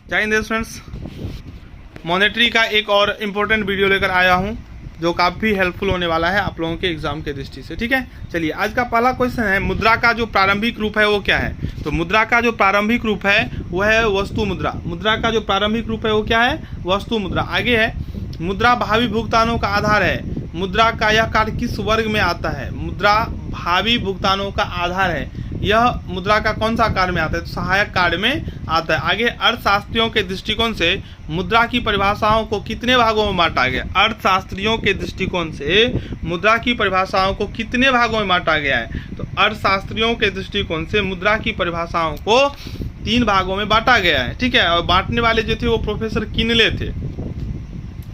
जय Hind friends. Monetary का एक और इम्पोर्टेंट वीडियो लेकर आया हूं जो काफ़ी हेल्पफुल होने वाला है आप लोगों के एग्जाम के दृष्टि से। ठीक है, चलिए आज का पहला क्वेश्चन है, मुद्रा का जो प्रारंभिक रूप है वो क्या है। तो मुद्रा का जो प्रारंभिक रूप है वह है वस्तु मुद्रा। मुद्रा का जो प्रारंभिक रूप है वो क्या है, वस्तु मुद्रा। आगे है, मुद्रा भावी भुगतानों का आधार है। मुद्रा का यह कार्य किस वर्ग में आता है। मुद्रा भावी भुगतानों का आधार है। यह मुद्रा का कौन सा कार्य में आता है, तो सहायक कार्य में आता है। आगे, अर्थशास्त्रियों के दृष्टिकोण से मुद्रा की परिभाषाओं को कितने भागों में बांटा गया। अर्थशास्त्रियों के दृष्टिकोण से मुद्रा की परिभाषाओं को कितने भागों में बांटा गया है। तो अर्थशास्त्रियों के दृष्टिकोण से मुद्रा की परिभाषाओं को 3 भागों में बांटा गया है। ठीक है, और बांटने वाले जो थे वो प्रोफेसर किनले थे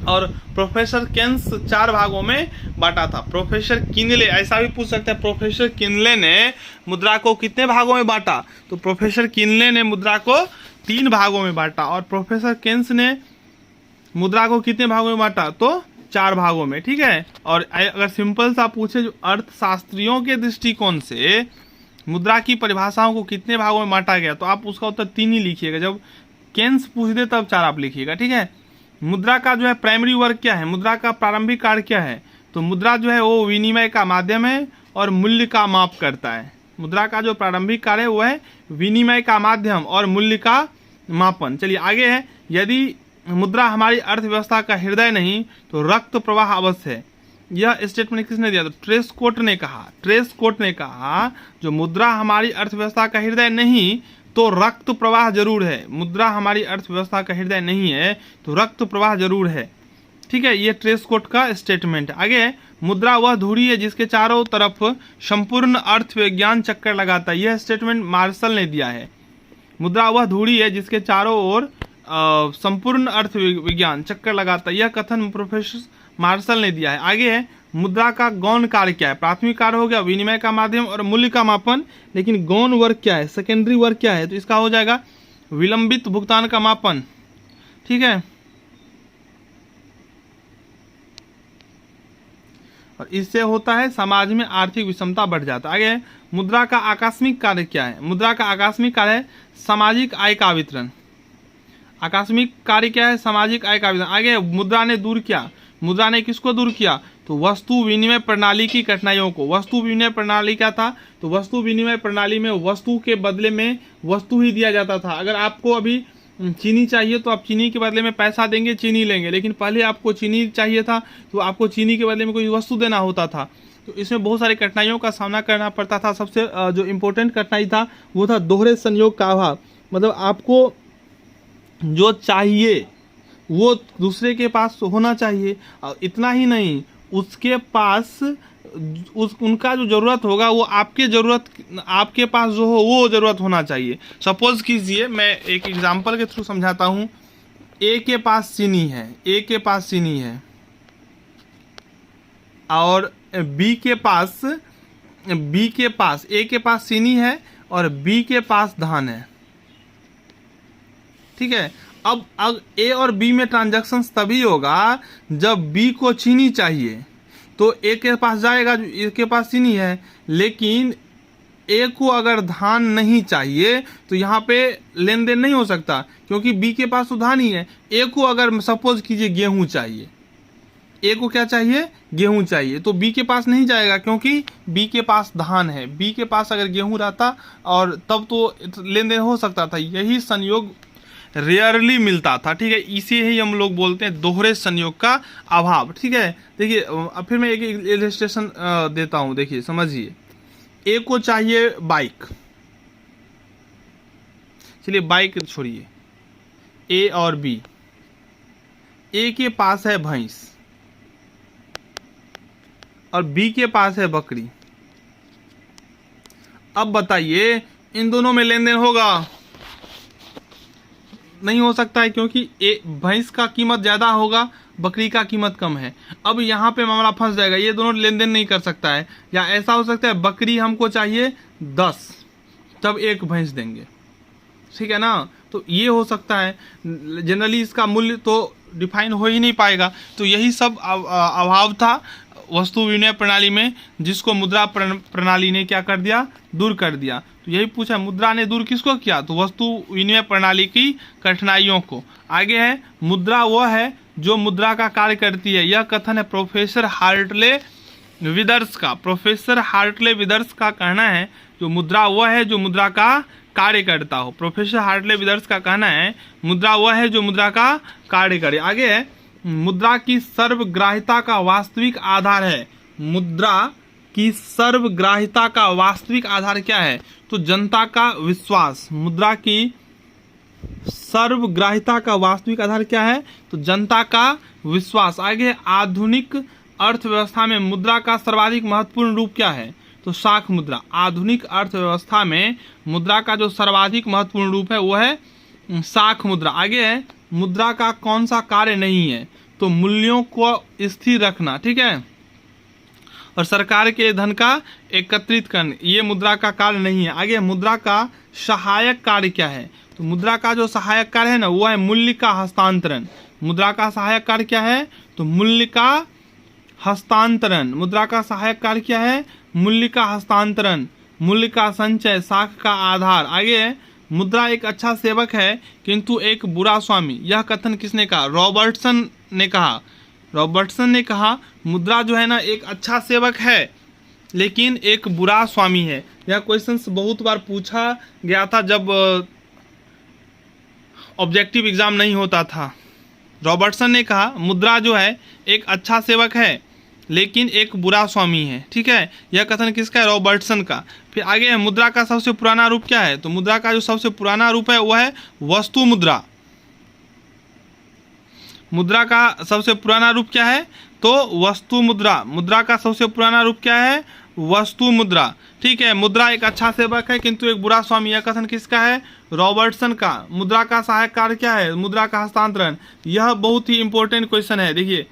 और प्रोफेसर केन्स 4 भागों में बांटा था। प्रोफेसर किनले, ऐसा भी पूछ सकते हैं, प्रोफेसर किनले ने मुद्रा को कितने भागों में बांटा। तो प्रोफेसर किनले ने मुद्रा को 3 भागों में बांटा और प्रोफेसर केन्स ने मुद्रा को कितने भागों में बांटा, तो 4 भागों में। ठीक है, और अगर सिंपल सा पूछे जो अर्थशास्त्रियों के दृष्टिकोण से मुद्रा की परिभाषाओं को कितने भागों में बांटा गया, तो आप उसका उत्तर 3 ही लिखिएगा। जब केन्स पूछ दे तब 4 आप लिखिएगा। ठीक है, मुद्रा का जो है प्राइमरी वर्क क्या है, मुद्रा का प्रारंभिक कार्य क्या है। तो मुद्रा जो है वो विनिमय का माध्यम है और मूल्य का माप करता है। मुद्रा का जो प्रारंभिक कार्य है वो है विनिमय का माध्यम और मूल्य का मापन। चलिए आगे है, यदि मुद्रा हमारी अर्थव्यवस्था का हृदय नहीं तो रक्त प्रवाह अवश्य है। यह स्टेटमेंट किसने दिया, तो ट्रेस्कोट ने कहा। ट्रेस्कोट ने कहा जो मुद्रा हमारी अर्थव्यवस्था का हृदय नहीं तो रक्त प्रवाह जरूर है। मुद्रा हमारी अर्थव्यवस्था का हृदय नहीं है तो रक्त प्रवाह जरूर है। ठीक है, ये ट्रेस्कोट का स्टेटमेंट। आगे, मुद्रा वह धुरी है जिसके चारों तरफ संपूर्ण अर्थ विज्ञान चक्कर लगाता है। यह स्टेटमेंट मार्शल ने दिया है। मुद्रा वह धुरी है जिसके चारों ओर संपूर्ण अर्थ विज्ञान चक्कर लगाता है। यह कथन प्रोफेसर मार्शल ने दिया है। आगे है, मुद्रा का गौण कार्य क्या है। प्राथमिक कार्य हो गया विनिमय का माध्यम और मूल्य का मापन, लेकिन गौण वर्ग क्या है, सेकेंडरी वर्ग क्या है, तो इसका हो जाएगा विलंबित भुगतान का मापन। ठीक है, और इससे होता है समाज में आर्थिक विषमता बढ़ जाता है। आगे, मुद्रा का आकस्मिक कार्य क्या है। मुद्रा का आकस्मिक कार्य है सामाजिक आय का वितरण। आकस्मिक कार्य क्या है, सामाजिक आय का वितरण। आगे, मुद्रा ने दूर किया। मुद्रा ने किसको दूर किया, तो वस्तु विनिमय प्रणाली की कठिनाइयों को। वस्तु विनिमय प्रणाली क्या था, तो वस्तु विनिमय प्रणाली में वस्तु के बदले में वस्तु ही दिया जाता था। अगर आपको अभी चीनी चाहिए तो आप चीनी के बदले में पैसा देंगे, चीनी लेंगे, लेकिन पहले आपको चीनी चाहिए था तो आपको चीनी के बदले में कोई वस्तु देना होता था। तो इसमें बहुत सारी कठिनाइयों का सामना करना पड़ता था। सबसे जो इम्पोर्टेंट कठिनाई था वो था दोहरे संयोग का अभाव। मतलब आपको जो चाहिए वो दूसरे के पास होना चाहिए, और इतना ही नहीं, उसके पास उनका जो ज़रूरत होगा वो आपके पास जो हो वो ज़रूरत होना चाहिए। सपोज कीजिए, मैं एक एग्जांपल के थ्रू समझाता हूँ। ए के पास चीनी है, ए के पास चीनी है और बी के पास ए के पास चीनी है और बी के पास धान है। ठीक है, अब ए और बी में ट्रांजैक्शन तभी होगा जब बी को चीनी चाहिए तो ए के पास जाएगा, ए के पास चीनी है, लेकिन ए को अगर धान नहीं चाहिए तो यहाँ पे लेन देन नहीं हो सकता क्योंकि बी के पास तो धान ही है। ए को अगर सपोज कीजिए गेहूं चाहिए, ए को क्या चाहिए, गेहूं चाहिए, तो बी के पास नहीं जाएगा क्योंकि बी के पास धान है। बी के पास अगर गेहूं रहता और तब तो लेन देन हो सकता था। यही संयोग रेयरली मिलता था। ठीक है, इसे ही हम लोग बोलते हैं दोहरे संयोग का अभाव। ठीक है, देखिए फिर मैं एक इलस्ट्रेशन देता हूं, देखिए समझिए। ए को चाहिए बाइक, चलिए बाइक छोड़िए, ए और बी। ए के पास है भैंस और बी के पास है बकरी। अब बताइए इन दोनों में लेन देन होगा, नहीं हो सकता है क्योंकि भैंस का कीमत ज़्यादा होगा, बकरी का कीमत कम है। अब यहाँ पे मामला फंस जाएगा, ये दोनों लेन देन नहीं कर सकता है। या ऐसा हो सकता है बकरी हमको चाहिए 10 तब एक भैंस देंगे। ठीक है ना, तो ये हो सकता है। जनरली इसका मूल्य तो डिफाइन हो ही नहीं पाएगा। तो यही सब अभाव था वस्तु विनिमय प्रणाली में, जिसको मुद्रा प्रणाली ने क्या कर दिया, दूर कर दिया। तो यही पूछा, मुद्रा ने दूर किसको किया, तो वस्तु विनिमय प्रणाली की कठिनाइयों को। आगे है, मुद्रा वह है जो मुद्रा का कार्य करती है। यह कथन है प्रोफेसर हार्टले विदर्स का। प्रोफेसर हार्टले विदर्स का कहना है जो मुद्रा वह है जो मुद्रा का कार्य करता हो। प्रोफेसर हार्टले विदर्स का कहना है मुद्रा वह है जो मुद्रा का कार्य करे। आगे है, मुद्रा की सर्वग्राह्यता का वास्तविक आधार है। मुद्रा की सर्वग्राह्यता का वास्तविक आधार क्या है, तो जनता का विश्वास। मुद्रा की सर्वग्राह्यता का वास्तविक आधार क्या है, तो जनता का विश्वास। आगे, आधुनिक अर्थव्यवस्था में मुद्रा का सर्वाधिक महत्वपूर्ण रूप क्या है, तो शाख मुद्रा। आधुनिक अर्थव्यवस्था में मुद्रा का जो सर्वाधिक महत्वपूर्ण रूप है वो है शाख मुद्रा। आगे है, मुद्रा का कौन सा कार्य नहीं है, तो मूल्यों को स्थिर रखना, ठीक है, और सरकार के धन का एकत्रित करना, ये मुद्रा का कार्य नहीं है। आगे, मुद्रा का सहायक कार्य क्या है, तो मुद्रा का जो सहायक कार्य है ना वो है मूल्य का हस्तांतरण। मुद्रा का सहायक कार्य क्या है, तो मूल्य का हस्तांतरण। मुद्रा का सहायक कार्य क्या है, मूल्य का हस्तांतरण, मूल्य का संचय, शाख का आधार। आगे है, मुद्रा एक अच्छा सेवक है किंतु एक बुरा स्वामी। यह कथन किसने कहा, रॉबर्टसन ने कहा। रॉबर्टसन ने कहा मुद्रा जो है ना एक अच्छा सेवक है लेकिन एक बुरा स्वामी है। यह क्वेश्चन बहुत बार पूछा गया था जब ऑब्जेक्टिव एग्जाम नहीं होता था। रॉबर्टसन ने कहा मुद्रा जो है एक अच्छा सेवक है लेकिन एक बुरा स्वामी है, ठीक है। यह कथन किसका है, रॉबर्टसन का। फिर आगे है, मुद्रा का सबसे पुराना रूप क्या है, तो मुद्रा का जो सबसे पुराना रूप है वह है वस्तु मुद्रा। मुद्रा का सबसे पुराना रूप क्या है, तो वस्तु मुद्रा। मुद्रा का सबसे पुराना रूप क्या है, वस्तु मुद्रा, ठीक है। मुद्रा एक अच्छा सेवक है किंतु एक बुरा स्वामी, यह कथन किसका है, रॉबर्टसन का। मुद्रा का सहायक कार्य क्या है, मुद्रा का हस्तांतरण। यह बहुत ही इंपॉर्टेंट क्वेश्चन है, देखिए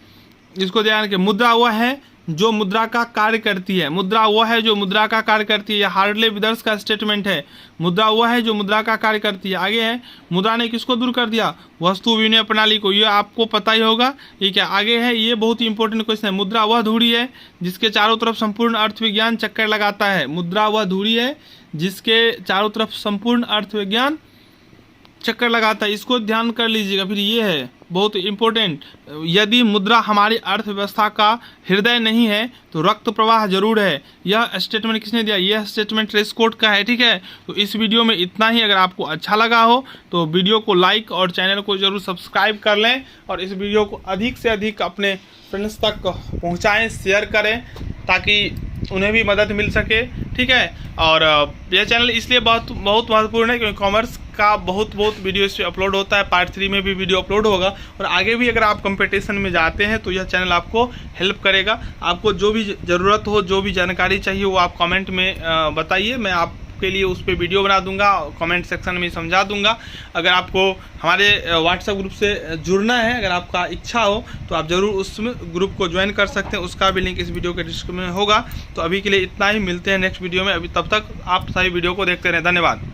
इसको ध्यान रखिए। मुद्रा वह है जो मुद्रा का कार्य करती है। मुद्रा वह है जो मुद्रा का कार्य करती है, यह हार्टले विदर्स का स्टेटमेंट है। मुद्रा वह है जो मुद्रा का कार्य करती है। आगे है, मुद्रा ने किसको दूर कर दिया, वस्तु विनिमय प्रणाली को। ये आपको पता ही होगा, ये क्या। आगे है, ये बहुत ही इंपॉर्टेंट क्वेश्चन है, मुद्रा वह धुरी है जिसके चारों तरफ संपूर्ण अर्थविज्ञान चक्कर लगाता है। मुद्रा वह धुरी है जिसके चारों तरफ संपूर्ण अर्थविज्ञान चक्कर लगाता है, इसको ध्यान कर लीजिएगा। फिर ये है बहुत इंपॉर्टेंट, यदि मुद्रा हमारी अर्थव्यवस्था का हृदय नहीं है तो रक्त प्रवाह जरूर है। यह स्टेटमेंट किसने दिया, यह स्टेटमेंट रेस कोर्ट का है, ठीक है। तो इस वीडियो में इतना ही। अगर आपको अच्छा लगा हो तो वीडियो को लाइक और चैनल को जरूर सब्सक्राइब कर लें और इस वीडियो को अधिक से अधिक अपने फ्रेंड्स तक पहुँचाएँ, शेयर करें ताकि उन्हें भी मदद मिल सके, ठीक है। और यह चैनल इसलिए बहुत महत्वपूर्ण है क्योंकि कॉमर्स का बहुत वीडियो इस पर अपलोड होता है। पार्ट 3 में भी वीडियो अपलोड होगा और आगे भी अगर आप कंपटीशन में जाते हैं तो यह चैनल आपको हेल्प करेगा। आपको जो भी ज़रूरत हो, जो भी जानकारी चाहिए वो आप कमेंट में बताइए, मैं आपके लिए उस पर वीडियो बना दूंगा, कमेंट सेक्शन में समझा दूंगा। अगर आपको हमारे व्हाट्सएप ग्रुप से जुड़ना है, अगर आपका इच्छा हो तो आप ज़रूर उस ग्रुप को ज्वाइन कर सकते हैं, उसका भी लिंक इस वीडियो के डिस्क्रिप्शन में होगा। तो अभी के लिए इतना ही, मिलते हैं नेक्स्ट वीडियो में। अभी तब तक आप सारी वीडियो को देखते रहें, धन्यवाद।